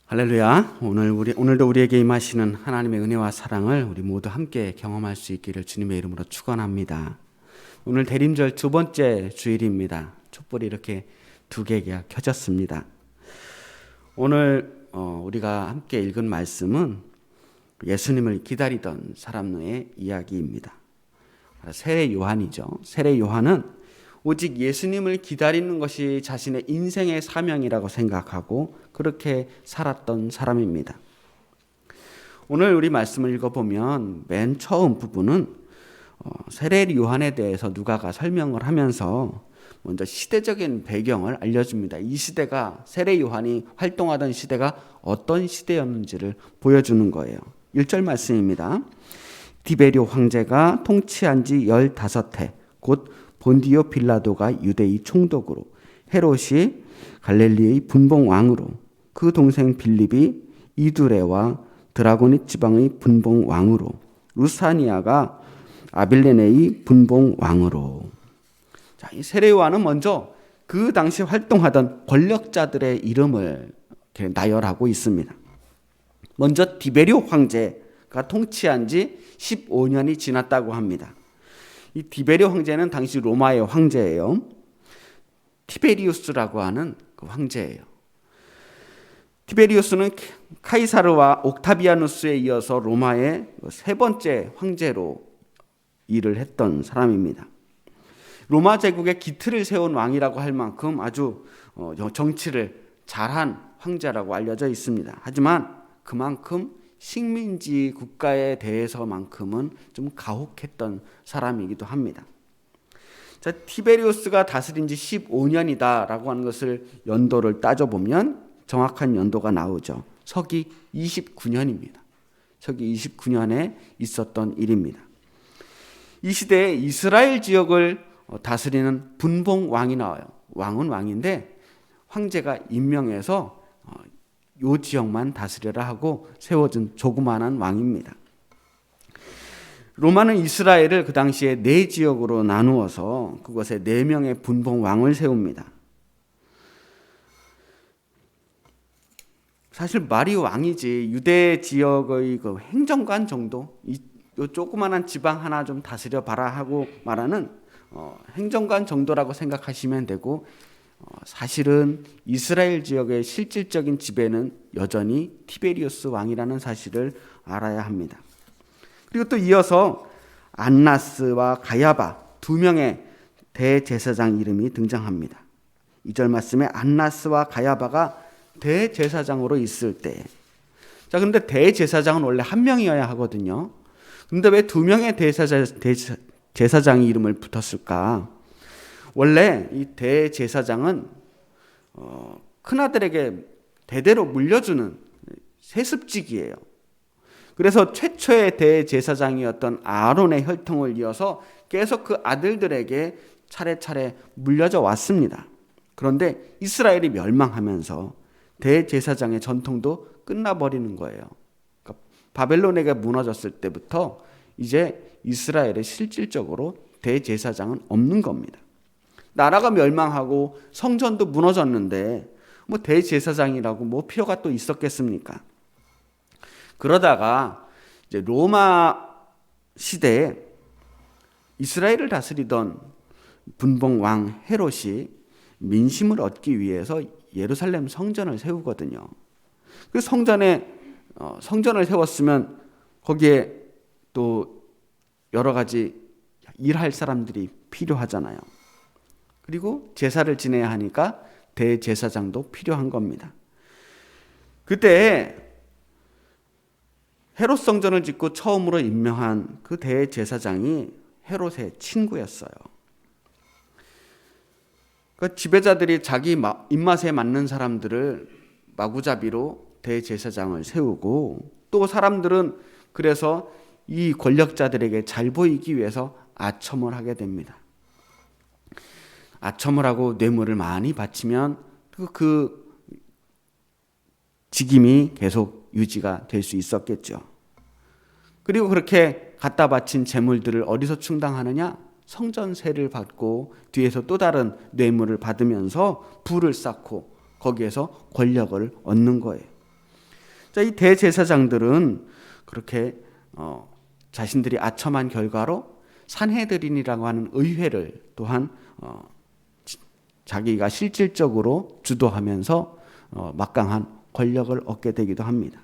할렐루야. 오늘도 우리에게 임하시는 하나님의 은혜와 사랑을 우리 모두 함께 경험할 수 있기를 주님의 이름으로 축원합니다. 오늘 대림절 두 번째 주일입니다. 촛불이 이렇게 두 개가 켜졌습니다. 오늘 우리가 함께 읽은 말씀은 예수님을 기다리던 사람의 이야기입니다. 세례 요한이죠. 세례 요한은 오직 예수님을 기다리는 것이 자신의 인생의 사명이라고 생각하고 그렇게 살았던 사람입니다. 오늘 우리 말씀을 읽어보면 맨 처음 부분은 세례 요한에 대해서 누가가 설명을 하면서 먼저 시대적인 배경을 알려줍니다. 이 시대가 세례 요한이 활동하던 시대가 어떤 시대였는지를 보여주는 거예요. 1절 말씀입니다. 디베리오 황제가 통치한 지 15해 곧 본디오 빌라도가 유대의 총독으로 헤롯이 갈릴리의 분봉 왕으로 그 동생 빌립이 이두레와 드라고니 지방의 분봉 왕으로 루사니아가 아빌레네의 분봉 왕으로. 자, 이 세례 요한은 먼저 그 당시 활동하던 권력자들의 이름을 이렇게 나열하고 있습니다. 먼저 디베리오 황제가 통치한 지 15년이 지났다고 합니다. 이 디베리오 황제는 당시 로마의 황제예요. 티베리우스라고 하는 그 황제예요. 티베리우스는 카이사르와 옥타비아누스에 이어서 로마의 세 번째 황제로 일을 했던 사람입니다. 로마 제국의 기틀을 세운 왕이라고 할 만큼 아주 정치를 잘한 황제라고 알려져 있습니다. 하지만 그만큼 식민지 국가에 대해서만큼은 좀 가혹했던 사람이기도 합니다. 자, 티베리우스가 다스린 지 15년이다라고 하는 것을 연도를 따져보면 정확한 연도가 나오죠. 서기 29년입니다. 서기 29년에 있었던 일입니다. 이 시대에 이스라엘 지역을 다스리는 분봉 왕이 나와요. 왕은 왕인데 황제가 임명해서 요 지역만 다스려라 하고 세워진 조그마한 왕입니다. 로마는 이스라엘을 그 당시에 4지역으로 나누어서 그곳에 4명의 분봉 왕을 세웁니다. 사실 말이 왕이지 유대 지역의 그 행정관 정도, 요 조그마한 지방 하나 좀 다스려 봐라 하고 말하는 행정관 정도라고 생각하시면 되고, 사실은 이스라엘 지역의 실질적인 지배는 여전히 티베리우스 왕이라는 사실을 알아야 합니다. 그리고 또 이어서 안나스와 가야바 2명의 대제사장 이름이 등장합니다. 2절 말씀에 안나스와 가야바가 대제사장으로 있을 때, 자, 근데 대제사장은 원래 1명이어야 하거든요. 근데 왜 2명의 대제사장이 이름을 붙었을까? 원래 이 대제사장은 큰아들에게 대대로 물려주는 세습직이에요. 그래서 최초의 대제사장이었던 아론의 혈통을 이어서 계속 그 아들들에게 차례차례 물려져 왔습니다. 그런데 이스라엘이 멸망하면서 대제사장의 전통도 끝나버리는 거예요. 그러니까 바벨론에게 무너졌을 때부터 이제 이스라엘에 실질적으로 대제사장은 없는 겁니다. 나라가 멸망하고 성전도 무너졌는데 뭐 대제사장이라고 뭐 필요가 또 있었겠습니까? 그러다가 이제 로마 시대에 이스라엘을 다스리던 분봉 왕 헤롯이 민심을 얻기 위해서 예루살렘 성전을 세우거든요. 그 성전을 세웠으면 거기에 또 여러 가지 일할 사람들이 필요하잖아요. 그리고 제사를 지내야 하니까 대제사장도 필요한 겁니다. 그때 헤롯 성전을 짓고 처음으로 임명한 그 대제사장이 헤롯의 친구였어요. 그 지배자들이 자기 입맛에 맞는 사람들을 마구잡이로 대제사장을 세우고, 또 사람들은 그래서 이 권력자들에게 잘 보이기 위해서 아첨을 하게 됩니다. 아첨을 하고 뇌물을 많이 바치면 그 직임이 계속 유지가 될 수 있었겠죠. 그리고 그렇게 갖다 바친 재물들을 어디서 충당하느냐? 성전세를 받고 뒤에서 또 다른 뇌물을 받으면서 부를 쌓고 거기에서 권력을 얻는 거예요. 자, 이 대제사장들은 그렇게 자신들이 아첨한 결과로 산헤드린이라고 하는 의회를 또한 자기가 실질적으로 주도하면서 막강한 권력을 얻게 되기도 합니다.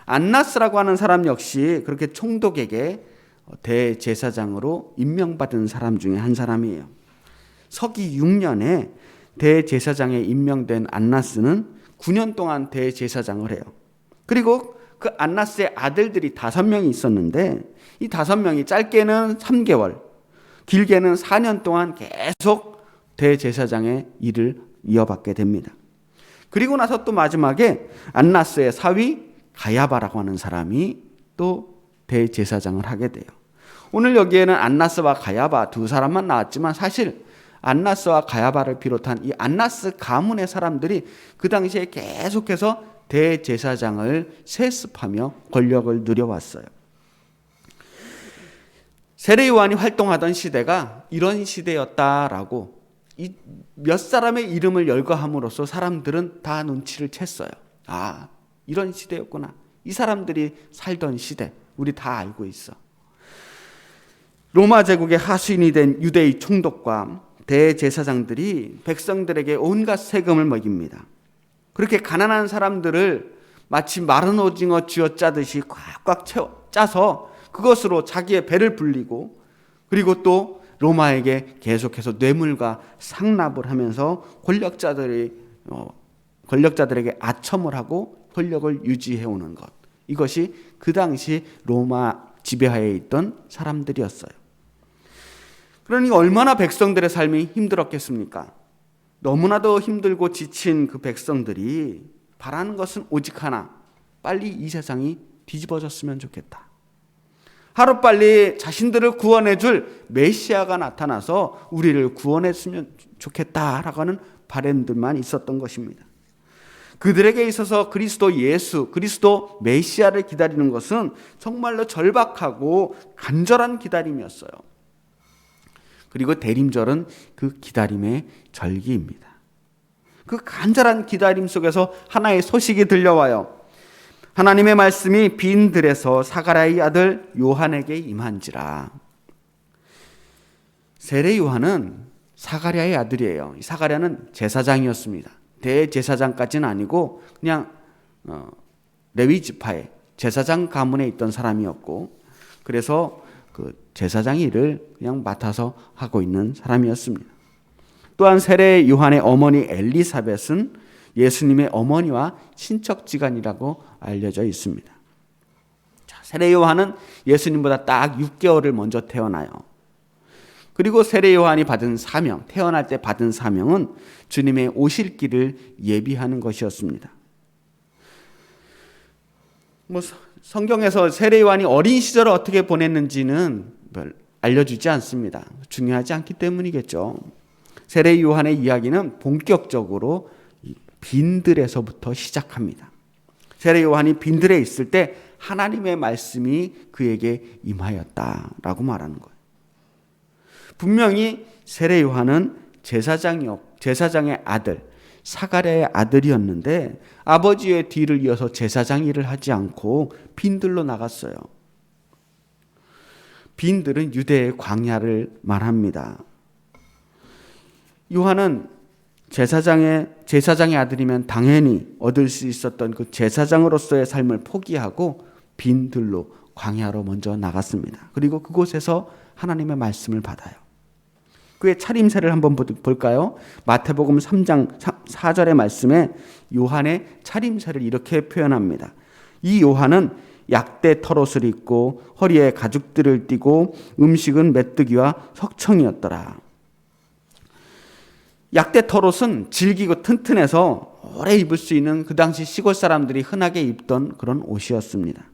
안나스라고 하는 사람 역시 그렇게 총독에게 대제사장으로 임명받은 사람 중에 한 사람이에요. 서기 6년에 대제사장에 임명된 안나스는 9년 동안 대제사장을 해요. 그리고 그 안나스의 아들들이 5명이 있었는데 이 5명이 짧게는 3개월, 길게는 4년 동안 계속 대제사장의 일을 이어받게 됩니다. 그리고 나서 또 마지막에 안나스의 사위 가야바라고 하는 사람이 또 대제사장을 하게 돼요. 오늘 여기에는 안나스와 가야바 두 사람만 나왔지만 사실 안나스와 가야바를 비롯한 이 안나스 가문의 사람들이 그 당시에 계속해서 대제사장을 세습하며 권력을 누려왔어요. 세례 요한이 활동하던 시대가 이런 시대였다라고 몇 사람의 이름을 열거함으로써 사람들은 다 눈치를 챘어요. 아, 이런 시대였구나. 이 사람들이 살던 시대, 우리 다 알고 있어. 로마 제국의 하수인이 된 유대의 총독과 대제사장들이 백성들에게 온갖 세금을 먹입니다. 그렇게 가난한 사람들을 마치 마른 오징어 쥐어짜듯이 꽉꽉 짜서 그것으로 자기의 배를 불리고 그리고 또 로마에게 계속해서 뇌물과 상납을 하면서 권력자들에게 아첨을 하고 권력을 유지해오는 것. 이것이 그 당시 로마 지배하에 있던 사람들이었어요. 그러니 얼마나 백성들의 삶이 힘들었겠습니까? 너무나도 힘들고 지친 그 백성들이 바라는 것은 오직 하나, 빨리 이 세상이 뒤집어졌으면 좋겠다. 하루빨리 자신들을 구원해줄 메시아가 나타나서 우리를 구원했으면 좋겠다라고 하는 바램들만 있었던 것입니다. 그들에게 있어서 그리스도 예수, 그리스도 메시아를 기다리는 것은 정말로 절박하고 간절한 기다림이었어요. 그리고 대림절은 그 기다림의 절기입니다. 그 간절한 기다림 속에서 하나의 소식이 들려와요. 하나님의 말씀이 빈 들에서 사가랴의 아들 요한에게 임한지라. 세례 요한은 사가랴의 아들이에요. 사가랴는 제사장이었습니다. 대제사장까지는 아니고 그냥 레위 지파의 제사장 가문에 있던 사람이었고, 그래서 그 제사장 일을 그냥 맡아서 하고 있는 사람이었습니다. 또한 세례 요한의 어머니 엘리사벳은 예수님의 어머니와 친척지간이라고 알려져 있습니다. 세례 요한은 예수님보다 딱 6개월을 먼저 태어나요. 그리고 세례 요한이 받은 사명, 태어날 때 받은 사명은 주님의 오실 길을 예비하는 것이었습니다. 성경에서 세례 요한이 어린 시절을 어떻게 보냈는지는 알려주지 않습니다. 중요하지 않기 때문이겠죠. 세례 요한의 이야기는 본격적으로 빈들에서부터 시작합니다. 세례 요한이 빈들에 있을 때 하나님의 말씀이 그에게 임하였다라고 말하는 거예요. 분명히 세례 요한은 제사장의 아들, 사가랴의 아들이었는데 아버지의 뒤를 이어서 제사장 일을 하지 않고 빈들로 나갔어요. 빈들은 유대의 광야를 말합니다. 요한은 제사장의 아들이면 당연히 얻을 수 있었던 그 제사장으로서의 삶을 포기하고 빈들로 광야로 먼저 나갔습니다. 그리고 그곳에서 하나님의 말씀을 받아요. 그의 차림새를 한번 볼까요? 마태복음 3장 4절의 말씀에 요한의 차림새를 이렇게 표현합니다. 이 요한은 약대 털옷을 입고 허리에 가죽들을 띠고 음식은 메뚜기와 석청이었더라. 약대 털옷은 질기고 튼튼해서 오래 입을 수 있는 그 당시 시골 사람들이 흔하게 입던 그런 옷이었습니다.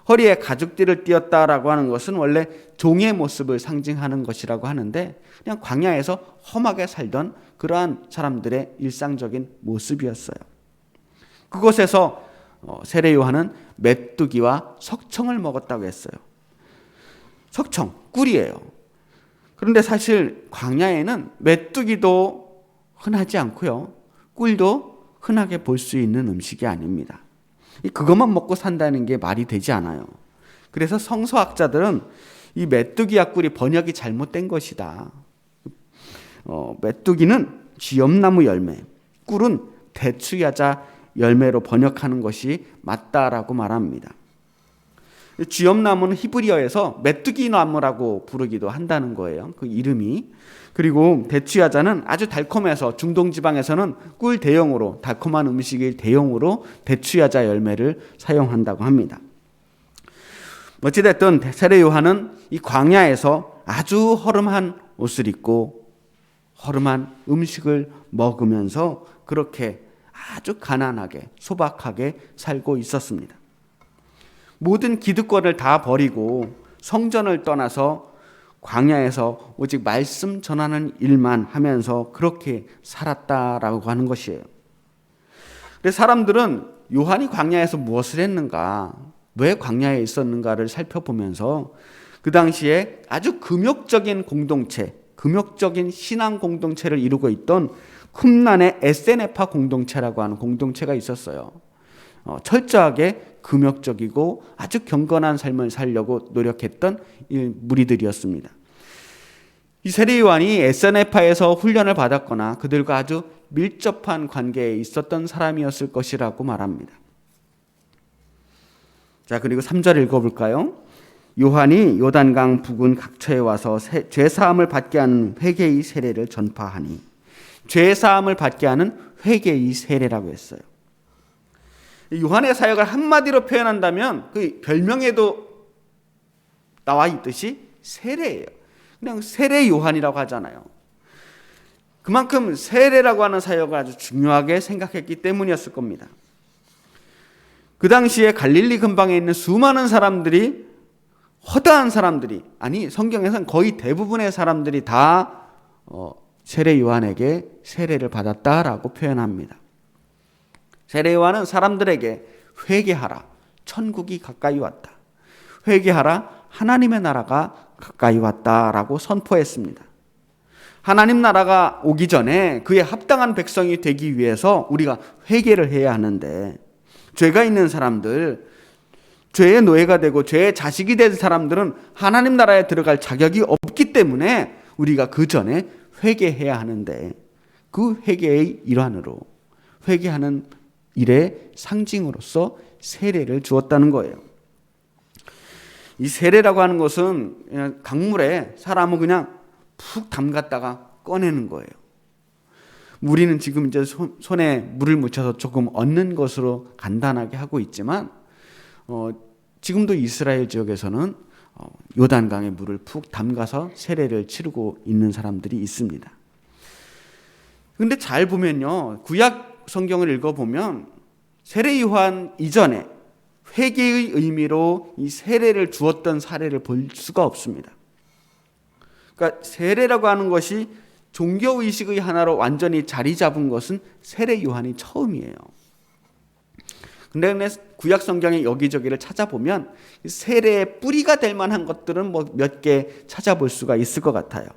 허리에 가죽띠를 띄었다라고 하는 것은 원래 종의 모습을 상징하는 것이라고 하는데 그냥 광야에서 험하게 살던 그러한 사람들의 일상적인 모습이었어요. 그곳에서 세례 요한은 메뚜기와 석청을 먹었다고 했어요. 석청, 꿀이에요. 그런데 사실 광야에는 메뚜기도 흔하지 않고요. 꿀도 흔하게 볼 수 있는 음식이 아닙니다. 그것만 먹고 산다는 게 말이 되지 않아요. 그래서 성서학자들은 이 메뚜기 약꿀이 번역이 잘못된 것이다. 메뚜기는 쥐엄나무 열매, 꿀은 대추야자 열매로 번역하는 것이 맞다라고 말합니다. 쥐엄나무는 히브리어에서 메뚜기 나무라고 부르기도 한다는 거예요. 그 이름이. 그리고 대추야자는 아주 달콤해서 중동 지방에서는 꿀 대용으로, 달콤한 음식의 대용으로 대추야자 열매를 사용한다고 합니다. 어찌됐든 세례 요한은 이 광야에서 아주 허름한 옷을 입고 허름한 음식을 먹으면서 그렇게 아주 가난하게 소박하게 살고 있었습니다. 모든 기득권을 다 버리고 성전을 떠나서 광야에서 오직 말씀 전하는 일만 하면서 그렇게 살았다라고 하는 것이에요. 그래서 사람들은 요한이 광야에서 무엇을 했는가, 왜 광야에 있었는가를 살펴보면서 그 당시에 아주 금욕적인 공동체, 금욕적인 신앙 공동체를 이루고 있던 쿰란의 에세네파 공동체라고 하는 공동체가 있었어요. 철저하게 금욕적이고 아주 경건한 삶을 살려고 노력했던 무리들이었습니다. 이 세례 요한이 에세네파에서 훈련을 받았거나 그들과 아주 밀접한 관계에 있었던 사람이었을 것이라고 말합니다. 자, 그리고 3절 읽어볼까요? 요한이 요단강 부근 각처에 와서 죄사함을 받게 하는 회개의 세례를 전파하니, 죄사함을 받게 하는 회개의 세례라고 했어요. 요한의 사역을 한마디로 표현한다면 그 별명에도 나와 있듯이 세례예요. 그냥 세례 요한이라고 하잖아요. 그만큼 세례라고 하는 사역을 아주 중요하게 생각했기 때문이었을 겁니다. 그 당시에 갈릴리 근방에 있는 수많은 사람들이, 허다한 사람들이, 아니 성경에서는 거의 대부분의 사람들이 다 세례 요한에게 세례를 받았다라고 표현합니다. 세례 요한은 사람들에게 회개하라, 천국이 가까이 왔다, 회개하라, 하나님의 나라가 가까이 왔다라고 선포했습니다. 하나님 나라가 오기 전에 그에 합당한 백성이 되기 위해서 우리가 회개를 해야 하는데, 죄가 있는 사람들, 죄의 노예가 되고 죄의 자식이 된 사람들은 하나님 나라에 들어갈 자격이 없기 때문에 우리가 그 전에 회개해야 하는데, 그 회개의 일환으로, 회개하는 일의 상징으로서 세례를 주었다는 거예요. 이 세례라고 하는 것은 그냥 강물에 사람을 그냥 푹 담갔다가 꺼내는 거예요. 우리는 지금 이제 손에 물을 묻혀서 조금 얻는 것으로 간단하게 하고 있지만, 지금도 이스라엘 지역에서는 요단강에 물을 푹 담가서 세례를 치르고 있는 사람들이 있습니다. 그런데 잘 보면요, 구약 성경을 읽어보면 세례 요한 이전에 회개의 의미로 이 세례를 주었던 사례를 볼 수가 없습니다. 그러니까 세례라고 하는 것이 종교의식의 하나로 완전히 자리 잡은 것은 세례 요한이 처음이에요. 근데 구약 성경의 여기저기를 찾아보면 세례의 뿌리가 될 만한 것들은 몇 개 찾아볼 수가 있을 것 같아요.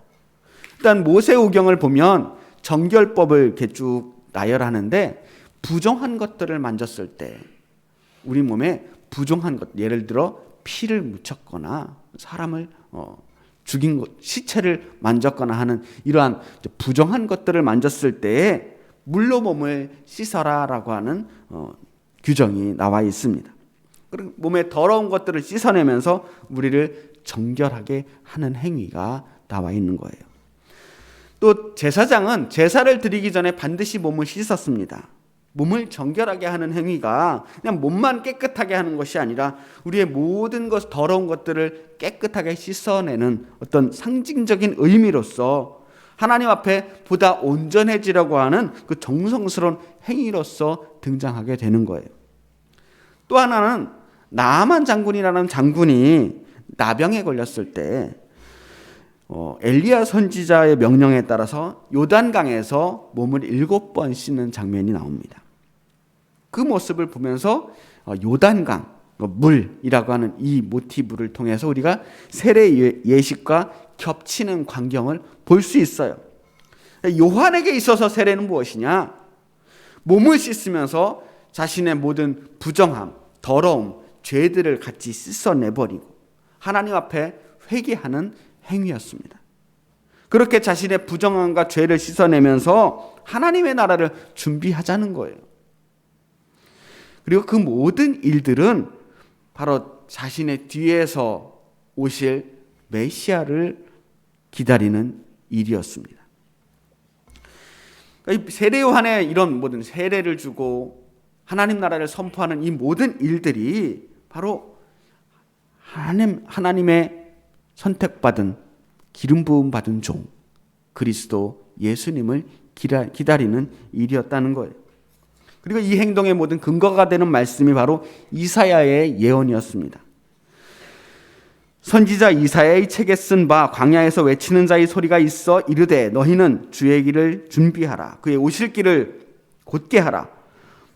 일단 모세오경을 보면 정결법을 이렇게 쭉 나열하는데, 부정한 것들을 만졌을 때, 우리 몸에 부정한 것, 예를 들어 피를 묻혔거나 사람을 죽인 것, 시체를 만졌거나 하는 이러한 부정한 것들을 만졌을 때에 물로 몸을 씻어라라고 하는 규정이 나와 있습니다. 그리고 몸에 더러운 것들을 씻어내면서 우리를 정결하게 하는 행위가 나와 있는 거예요. 또 제사장은 제사를 드리기 전에 반드시 몸을 씻었습니다. 몸을 정결하게 하는 행위가 그냥 몸만 깨끗하게 하는 것이 아니라 우리의 모든 더러운 것들을 깨끗하게 씻어내는 어떤 상징적인 의미로서 하나님 앞에 보다 온전해지려고 하는 그 정성스러운 행위로서 등장하게 되는 거예요. 또 하나는 나아만 장군이라는 장군이 나병에 걸렸을 때 엘리야 선지자의 명령에 따라서 요단강에서 몸을 7번 씻는 장면이 나옵니다. 그 모습을 보면서 요단강, 물이라고 하는 이 모티브를 통해서 우리가 세례 예식과 겹치는 광경을 볼 수 있어요. 요한에게 있어서 세례는 무엇이냐? 몸을 씻으면서 자신의 모든 부정함, 더러움, 죄들을 같이 씻어내버리고 하나님 앞에 회개하는 행위였습니다. 그렇게 자신의 부정함과 죄를 씻어내면서 하나님의 나라를 준비하자는 거예요. 그리고 그 모든 일들은 바로 자신의 뒤에서 오실 메시아를 기다리는 일이었습니다. 세례 요한의 이런 모든 세례를 주고 하나님 나라를 선포하는 이 모든 일들이 바로 하나님의 선택받은 기름 부음 받은 종 그리스도 예수님을 기다리는 일이었다는 거예요. 그리고 이 행동의 모든 근거가 되는 말씀이 바로 이사야의 예언이었습니다. 선지자 이사야의 책에 쓴 바 광야에서 외치는 자의 소리가 있어 이르되 너희는 주의 길을 준비하라. 그의 오실 길을 곧게 하라.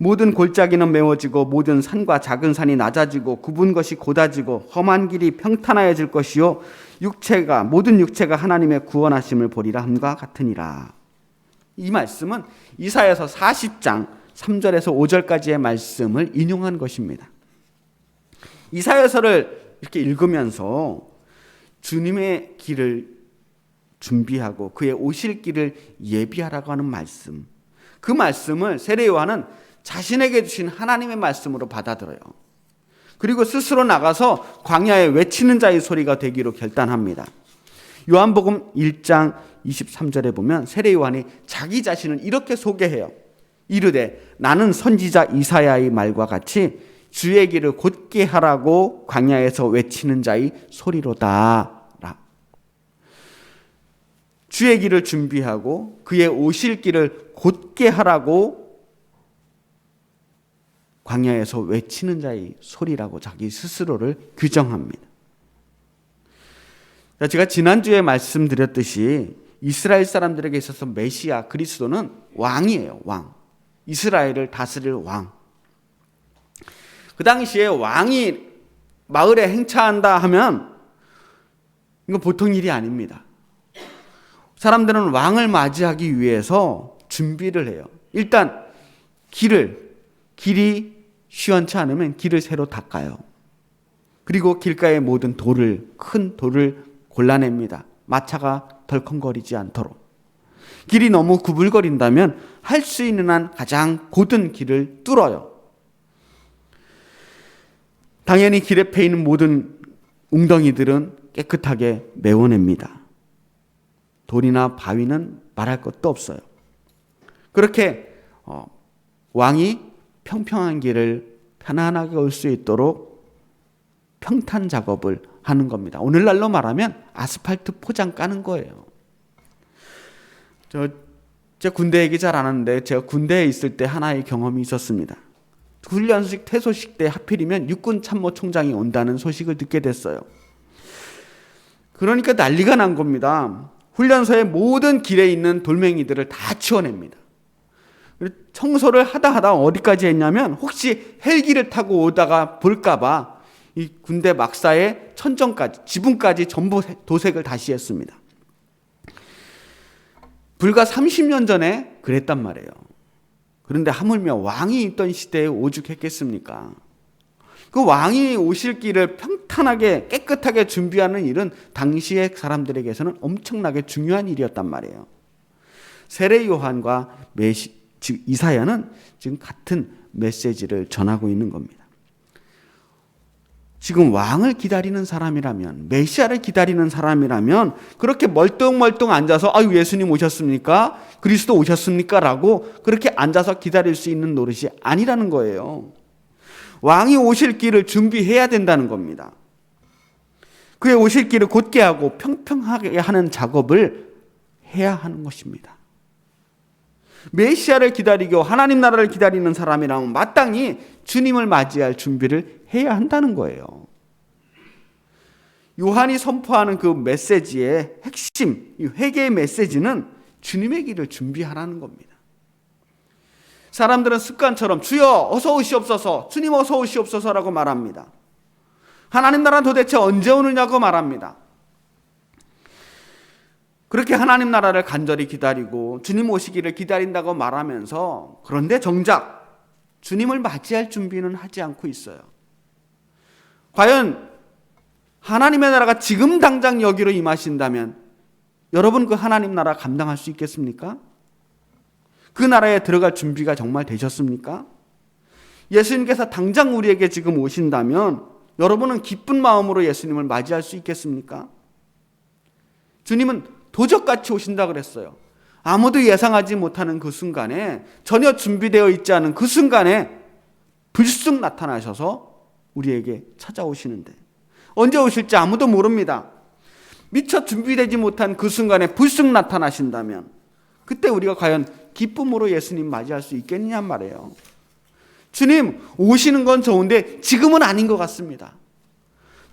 모든 골짜기는 메워지고 모든 산과 작은 산이 낮아지고 굽은 것이 곧아지고 험한 길이 평탄하여질 것이요 모든 육체가 하나님의 구원하심을 보리라 함과 같으니라. 이 말씀은 이사야서 40장 3절에서 5절까지의 말씀을 인용한 것입니다. 이사야서를 이렇게 읽으면서 주님의 길을 준비하고 그의 오실 길을 예비하라고 하는 말씀, 그 말씀을 세례 요한은 자신에게 주신 하나님의 말씀으로 받아들여요. 그리고 스스로 나가서 광야에 외치는 자의 소리가 되기로 결단합니다. 요한복음 1장 23절에 보면 세례 요한이 자기 자신을 이렇게 소개해요. 이르되 나는 선지자 이사야의 말과 같이 주의 길을 곧게 하라고 광야에서 외치는 자의 소리로다. 주의 길을 준비하고 그의 오실 길을 곧게 하라고 광야에서 외치는 자의 소리라고 자기 스스로를 규정합니다. 제가 지난주에 말씀드렸듯이 이스라엘 사람들에게 있어서 메시아 그리스도는 왕이에요. 왕. 이스라엘을 다스릴 왕. 그 당시에 왕이 마을에 행차한다 하면 이거 보통 일이 아닙니다. 사람들은 왕을 맞이하기 위해서 준비를 해요. 일단 길이 시원치 않으면 길을 새로 닦아요. 그리고 길가의 모든 큰 돌을 골라냅니다. 마차가 덜컹거리지 않도록. 길이 너무 구불거린다면 할 수 있는 한 가장 곧은 길을 뚫어요. 당연히 길에 패이는 모든 웅덩이들은 깨끗하게 메워냅니다. 돌이나 바위는 말할 것도 없어요. 그렇게 왕이 평평한 길을 편안하게 올 수 있도록 평탄 작업을 하는 겁니다. 오늘날로 말하면 아스팔트 포장 까는 거예요. 제가 군대 얘기 잘 안 하는데 제가 군대에 있을 때 하나의 경험이 있었습니다. 훈련식 퇴소식 때 하필이면 육군 참모총장이 온다는 소식을 듣게 됐어요. 그러니까 난리가 난 겁니다. 훈련소의 모든 길에 있는 돌멩이들을 다 치워냅니다. 청소를 하다 어디까지 했냐면 혹시 헬기를 타고 오다가 볼까봐 이 군대 막사의 천정까지 지붕까지 전부 도색을 다시 했습니다. 불과 30년 전에 그랬단 말이에요. 그런데 하물며 왕이 있던 시대에 오죽했겠습니까? 그 왕이 오실 길을 평탄하게 깨끗하게 준비하는 일은 당시의 사람들에게서는 엄청나게 중요한 일이었단 말이에요. 세례 요한과 즉 이사야는 지금 같은 메시지를 전하고 있는 겁니다. 지금 왕을 기다리는 사람이라면, 메시아를 기다리는 사람이라면 그렇게 멀뚱멀뚱 앉아서 아유 예수님 오셨습니까? 그리스도 오셨습니까? 라고 그렇게 앉아서 기다릴 수 있는 노릇이 아니라는 거예요. 왕이 오실 길을 준비해야 된다는 겁니다. 그의 오실 길을 곧게 하고 평평하게 하는 작업을 해야 하는 것입니다. 메시아를 기다리고 하나님 나라를 기다리는 사람이라면 마땅히 주님을 맞이할 준비를 해야 한다는 거예요. 요한이 선포하는 그 메시지의 핵심, 이 회개의 메시지는 주님의 길을 준비하라는 겁니다. 사람들은 습관처럼 주여 어서 오시옵소서, 주님 어서 오시옵소서라고 말합니다. 하나님 나라는 도대체 언제 오느냐고 말합니다. 그렇게 하나님 나라를 간절히 기다리고 주님 오시기를 기다린다고 말하면서 그런데 정작 주님을 맞이할 준비는 하지 않고 있어요. 과연 하나님의 나라가 지금 당장 여기로 임하신다면 여러분 그 하나님 나라 감당할 수 있겠습니까? 그 나라에 들어갈 준비가 정말 되셨습니까? 예수님께서 당장 우리에게 지금 오신다면 여러분은 기쁜 마음으로 예수님을 맞이할 수 있겠습니까? 주님은 도적같이 오신다 그랬어요. 아무도 예상하지 못하는 그 순간에, 전혀 준비되어 있지 않은 그 순간에 불쑥 나타나셔서 우리에게 찾아오시는데, 언제 오실지 아무도 모릅니다. 미처 준비되지 못한 그 순간에 불쑥 나타나신다면 그때 우리가 과연 기쁨으로 예수님 맞이할 수 있겠느냐 말이에요. 주님 오시는 건 좋은데 지금은 아닌 것 같습니다.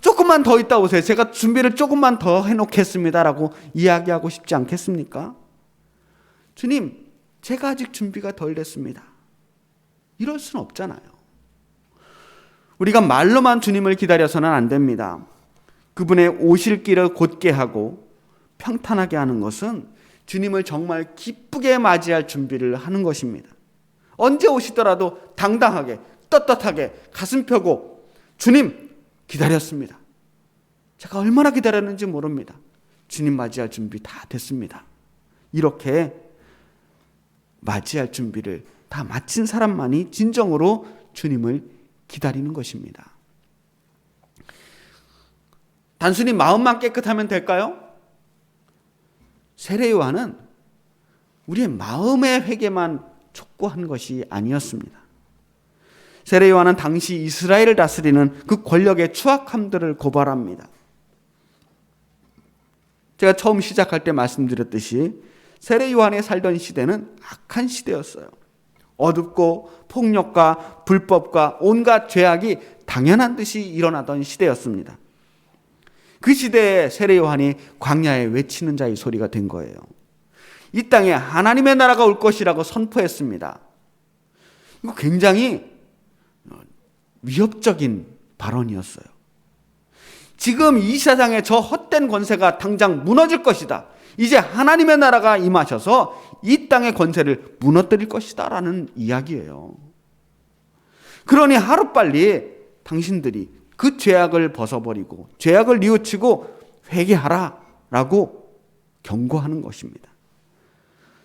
조금만 더 있다 오세요. 제가 준비를 조금만 더 해놓겠습니다라고 이야기하고 싶지 않겠습니까? 주님, 제가 아직 준비가 덜 됐습니다. 이럴 수는 없잖아요. 우리가 말로만 주님을 기다려서는 안 됩니다. 그분의 오실 길을 곧게 하고 평탄하게 하는 것은 주님을 정말 기쁘게 맞이할 준비를 하는 것입니다. 언제 오시더라도 당당하게, 떳떳하게 가슴 펴고 주님 기다렸습니다. 제가 얼마나 기다렸는지 모릅니다. 주님 맞이할 준비 다 됐습니다. 이렇게 맞이할 준비를 다 마친 사람만이 진정으로 주님을 기다리는 것입니다. 단순히 마음만 깨끗하면 될까요? 세례 요한은 우리의 마음의 회개만 촉구한 것이 아니었습니다. 세례 요한은 당시 이스라엘을 다스리는 그 권력의 추악함들을 고발합니다. 제가 처음 시작할 때 말씀드렸듯이 세례 요한이 살던 시대는 악한 시대였어요. 어둡고 폭력과 불법과 온갖 죄악이 당연한 듯이 일어나던 시대였습니다. 그 시대에 세례 요한이 광야에 외치는 자의 소리가 된 거예요. 이 땅에 하나님의 나라가 올 것이라고 선포했습니다. 이거 굉장히 위협적인 발언이었어요. 지금 이 세상에 저 헛된 권세가 당장 무너질 것이다. 이제 하나님의 나라가 임하셔서 이 땅의 권세를 무너뜨릴 것이다 라는 이야기예요. 그러니 하루빨리 당신들이 그 죄악을 벗어버리고 죄악을 뉘우치고 회개하라 라고 경고하는 것입니다.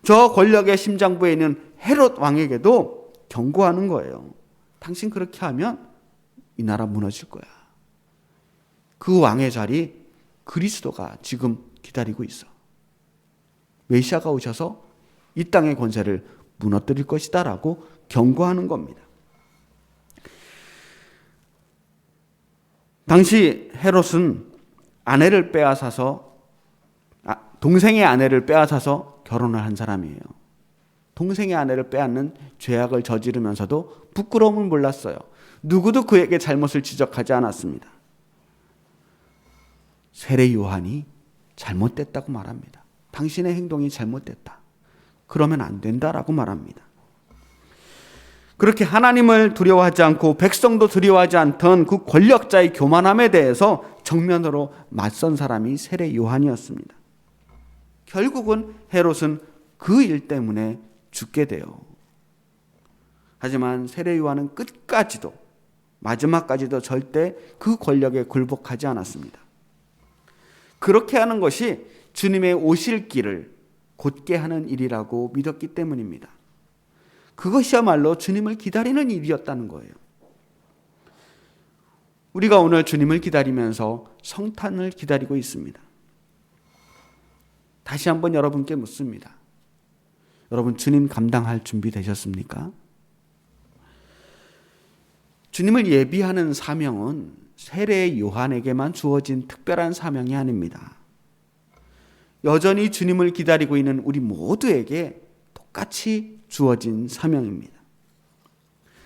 저 권력의 심장부에 있는 헤롯 왕에게도 경고하는 거예요. 당신 그렇게 하면 이 나라 무너질 거야. 그 왕의 자리 그리스도가 지금 기다리고 있어. 메시아가 오셔서 이 땅의 권세를 무너뜨릴 것이다 라고 경고하는 겁니다. 당시 헤롯은 아내를 빼앗아서 동생의 아내를 빼앗아서 결혼을 한 사람이에요. 동생의 아내를 빼앗는 죄악을 저지르면서도 부끄러움을 몰랐어요. 누구도 그에게 잘못을 지적하지 않았습니다. 세례 요한이 잘못됐다고 말합니다. 당신의 행동이 잘못됐다. 그러면 안 된다라고 말합니다. 그렇게 하나님을 두려워하지 않고 백성도 두려워하지 않던 그 권력자의 교만함에 대해서 정면으로 맞선 사람이 세례 요한이었습니다. 결국은 헤롯은 그 일 때문에 죽게 돼요. 하지만 세례 요한은 끝까지도 마지막까지도 절대 그 권력에 굴복하지 않았습니다. 그렇게 하는 것이 주님의 오실 길을 곧게 하는 일이라고 믿었기 때문입니다. 그것이야말로 주님을 기다리는 일이었다는 거예요. 우리가 오늘 주님을 기다리면서 성탄을 기다리고 있습니다. 다시 한번 여러분께 묻습니다. 여러분 주님 감당할 준비 되셨습니까? 주님을 예비하는 사명은 세례 요한에게만 주어진 특별한 사명이 아닙니다. 여전히 주님을 기다리고 있는 우리 모두에게 똑같이 주어진 사명입니다.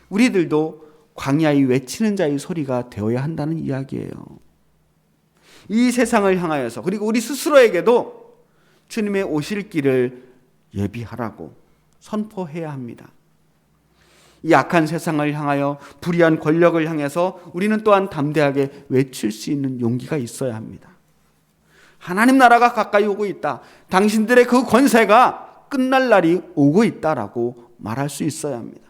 우리들도 광야의 외치는 자의 소리가 되어야 한다는 이야기예요. 이 세상을 향하여서 그리고 우리 스스로에게도 주님의 오실 길을 예비하라고 선포해야 합니다. 이 악한 세상을 향하여 불의한 권력을 향해서 우리는 또한 담대하게 외칠 수 있는 용기가 있어야 합니다. 하나님 나라가 가까이 오고 있다. 당신들의 그 권세가 끝날 날이 오고 있다라고 말할 수 있어야 합니다.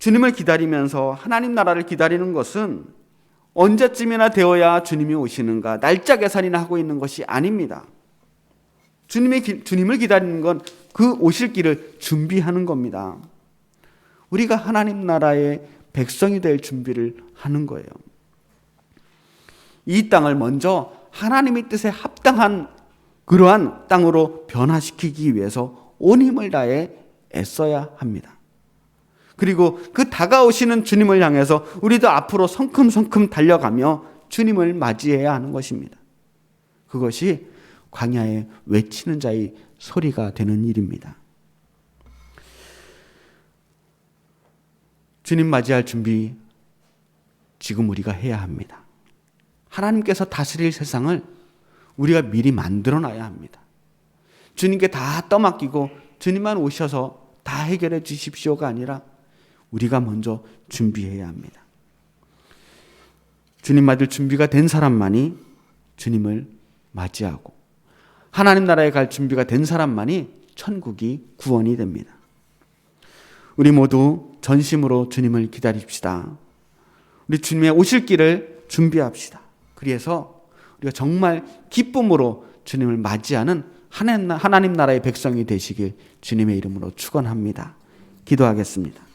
주님을 기다리면서 하나님 나라를 기다리는 것은 언제쯤이나 되어야 주님이 오시는가 날짜 계산이나 하고 있는 것이 아닙니다. 주님을 기다리는 건 그 오실 길을 준비하는 겁니다. 우리가 하나님 나라의 백성이 될 준비를 하는 거예요. 이 땅을 먼저 하나님의 뜻에 합당한 그러한 땅으로 변화시키기 위해서 온 힘을 다해 애써야 합니다. 그리고 그 다가오시는 주님을 향해서 우리도 앞으로 성큼성큼 달려가며 주님을 맞이해야 하는 것입니다. 그것이 광야에 외치는 자의 소리가 되는 일입니다. 주님 맞이할 준비 지금 우리가 해야 합니다. 하나님께서 다스릴 세상을 우리가 미리 만들어 놔야 합니다. 주님께 다 떠맡기고 주님만 오셔서 다 해결해 주십시오가 아니라 우리가 먼저 준비해야 합니다. 주님 맞을 준비가 된 사람만이 주님을 맞이하고 하나님 나라에 갈 준비가 된 사람만이 천국이 구원이 됩니다. 우리 모두 전심으로 주님을 기다립시다. 우리 주님의 오실 길을 준비합시다. 그래서 우리가 정말 기쁨으로 주님을 맞이하는 하나님 나라의 백성이 되시길 주님의 이름으로 축원합니다. 기도하겠습니다.